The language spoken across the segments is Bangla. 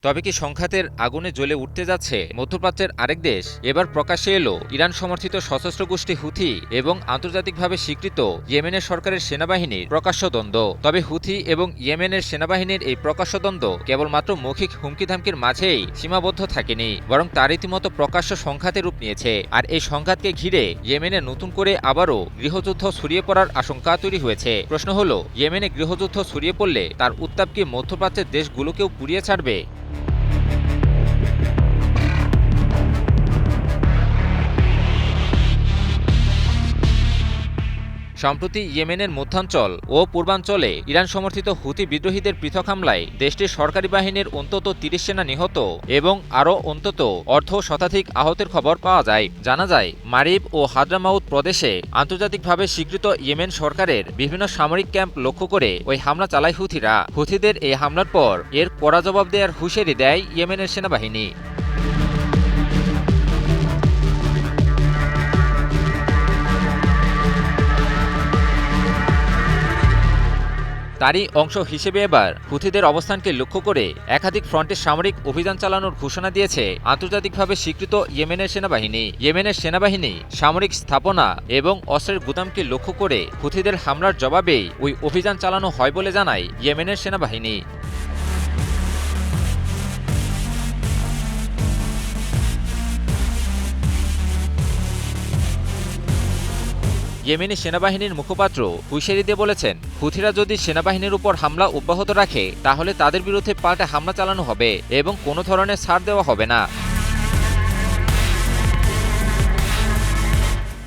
তবে কি সংঘাতের আগুনে জ্বলে উঠতে যাচ্ছে মধ্যপ্রাচ্যের আরেক দেশ? এবার প্রকাশ্যে এলো ইরান সমর্থিত সশস্ত্র গোষ্ঠী হুথি এবং আন্তর্জাতিকভাবে স্বীকৃত ইয়েমেনের সরকারের সেনাবাহিনীর প্রকাশ্য দ্বন্দ্ব। তবে হুথি এবং ইয়েমেনের সেনাবাহিনীর এই প্রকাশ্য দ্বন্দ্ব কেবলমাত্র মৌখিক হুমকিধামকির মাঝেই সীমাবদ্ধ থাকেনি, বরং তার রীতিমতো প্রকাশ্য সংঘাতে রূপ নিয়েছে। আর এই সংঘাতকে ঘিরে ইয়েমেনে নতুন করে আবারও গৃহযুদ্ধ ছড়িয়ে পড়ার আশঙ্কা তৈরি হয়েছে। প্রশ্ন হলো, ইয়েমেনে গৃহযুদ্ধ ছড়িয়ে পড়লে তার উত্তাপ কি মধ্যপ্রাচ্যের দেশগুলোকেও পুড়িয়ে ছাড়বে? সম্প্রতি ইয়েমেনের মধ্যাঞ্চল ও পূর্বাঞ্চলে ইরান সমর্থিত হুথি বিদ্রোহীদের পৃথক হামলায় দেশটির সরকারি বাহিনীর অন্তত ৩০ সেনা নিহত এবং আরও অন্তত অর্ধ শতাধিক আহতের খবর পাওয়া যায়। জানা যায়, মারিব ও হাদ্রামাউত প্রদেশে আন্তর্জাতিকভাবে স্বীকৃত ইয়েমেন সরকারের বিভিন্ন সামরিক ক্যাম্প লক্ষ্য করে ওই হামলা চালায় হুথিরা। হুথিদের এই হামলার পর এর কড়া জবাব দেওয়ার হুঁশিয়ারি দেয় ইয়েমেনের সেনাবাহিনী। তারই অংশ হিসেবে এবার হুথিদের অবস্থানকে লক্ষ্য করে একাধিক ফ্রন্টে সামরিক অভিযান চালানোর ঘোষণা দিয়েছে আন্তর্জাতিকভাবে স্বীকৃত ইয়েমেনের সেনাবাহিনী। ইয়েমেনের সেনাবাহিনী সামরিক স্থাপনা এবং অস্ত্রের গুদামকে লক্ষ্য করে হুথিদের হামলার জবাবেই ওই অভিযান চালানো হয় বলে জানায় ইয়েমেনের সেনাবাহিনী। ইয়েমেনি সেনাবাহিনীর মুখপাত্র হুঁশিয়ারি দিয়ে বলেছেন, হুথিরা যদি সেনাবাহিনীর উপর হামলা অব্যাহত রাখে তাহলে তাদের বিরুদ্ধে পাল্টা হামলা চালানো হবে এবং কোনো ধরনের ছাড় দেওয়া হবে না।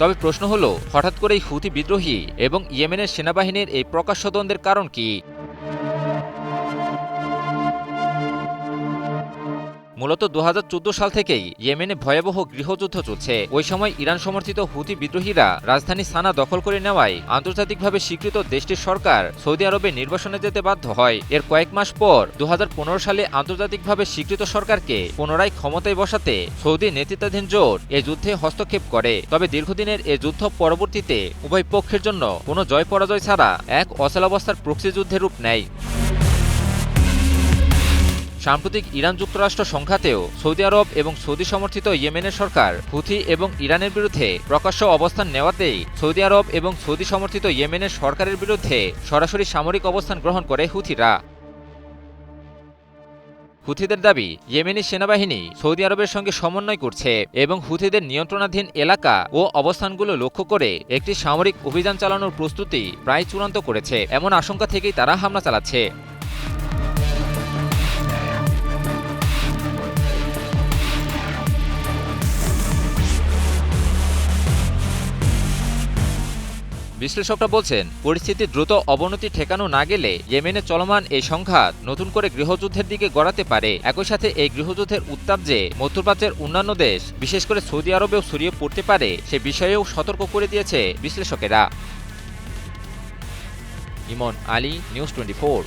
তবে প্রশ্ন হলো, হঠাৎ করেই হুথি বিদ্রোহী এবং ইয়েমেনের সেনাবাহিনীর এই প্রকাশ্য দ্বন্দ্বের কারণ কি? মূলত ২০১৪ সাল থেকেই ইয়েমেনে ভয়াবহ গৃহযুদ্ধ চলছে। ওই সময় ইরান সমর্থিত হুথি বিদ্রোহীরা রাজধানী সানা দখল করে নেওয়ায় আন্তর্জাতিকভাবে স্বীকৃত দেশটির সরকার সৌদি আরবে নির্বাসনে যেতে বাধ্য হয়। এর কয়েক মাস পর ২০১৫ সালে আন্তর্জাতিকভাবে স্বীকৃত সরকারকে পুনরায় ক্ষমতায় বসাতে সৌদি নেতৃত্বাধীন জোট এ যুদ্ধে হস্তক্ষেপ করে। তবে দীর্ঘদিনের এ যুদ্ধ পরবর্তীতে উভয় পক্ষের জন্য কোনো জয় পরাজয় ছাড়া এক অচলাবস্থার প্রক্সি যুদ্ধের রূপ নেয়। সাম্প্রতিক ইরান যুক্তরাষ্ট্র সংঘাতেও সৌদি আরব এবং সৌদি সমর্থিত ইয়েমেনের সরকার হুথি এবং ইরানের বিরুদ্ধে প্রকাশ্য অবস্থান নেওয়াতেই সৌদি আরব এবং সৌদি সমর্থিত ইয়েমেনের সরকারের বিরুদ্ধে সরাসরি সামরিক অবস্থান গ্রহণ করে হুথিরা। হুথিদের দাবি, ইয়েমেনি সেনাবাহিনী সৌদি আরবের সঙ্গে সমন্বয় করছে এবং হুথিদের নিয়ন্ত্রণাধীন এলাকা ও অবস্থানগুলো লক্ষ্য করে একটি সামরিক অভিযান চালানোর প্রস্তুতি প্রায় চূড়ান্ত করেছে। এমন আশঙ্কা থেকেই তারা হামলা চালাচ্ছে। বিশ্লেষকরা বলছেন, পরিস্থিতি দ্রুত অবনতি ঠেকানো না গেলে ইয়েমেনে চলমান এই সংঘাত নতুন করে গৃহযুদ্ধের দিকে গড়াতে পারে। একই সাথে এই গৃহযুদ্ধের উত্তাপ যে মধ্যপ্রাচ্যের অন্যান্য দেশ, বিশেষ করে সৌদি আরবেও ছড়িয়ে পড়তে পারে সে বিষয়েও সতর্ক করে দিয়েছে বিশ্লেষকেরা। ইমন আলী, নিউজ 24।